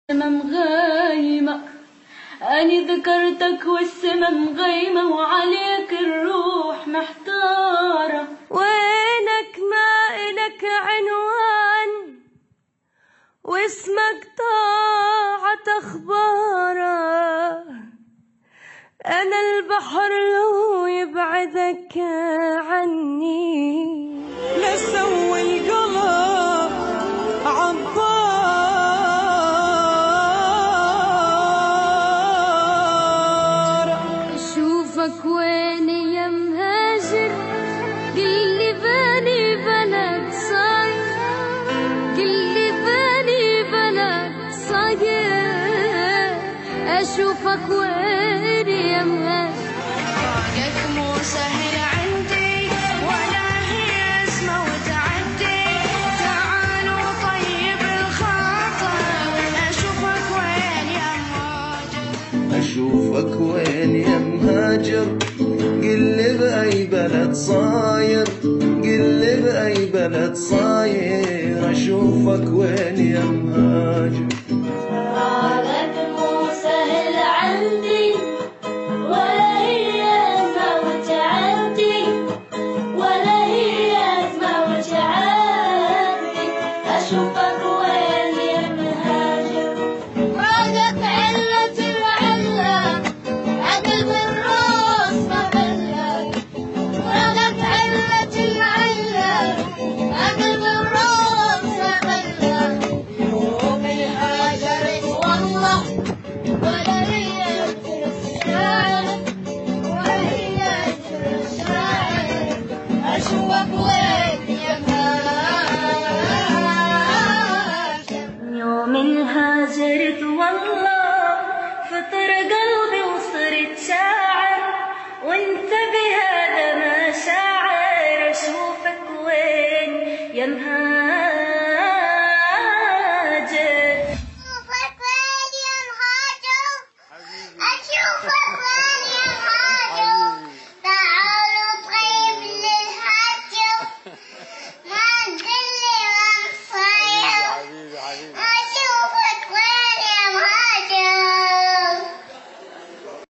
السما مغيمة، أني ذكرتك والسما مغيمة، وعليك الروح محتارة. وينك ما إلك عنوان، واسمك طاعت أخباره. أنا البحر لو يبعدك عني، لسوي القلب عبارة. أشوفك وين يا مهاجر، قلي باني بلد صاير، قلي باني بلد صاير. أشوفك وين يا مهاجر، بعدك مو سهل عندي، ولا هي اسمه وتعدي. تعال وطيب الخاطر، أشوفك وين يا مهاجر. أشوفك وين يا مهاجر، قلي بأي بلد صاير، قلي بأي بلد صاير. أشوفك وين يا مهاجر. بعدك مو سهل عندي، ولا هي اسمها وتعدي، ولا هي اسمها وتعدي. أشوفك وين يا مهاجر. بعدك علة العلة، عقل بالراس ما بلك. بعدك علة العلة، عقل بالراس ما بلك. يومي هاجرت والله، ولا هي الشاعر، ولا هي الشاعر. أشوفك وين يا مهاجر. يوم هاجرت والله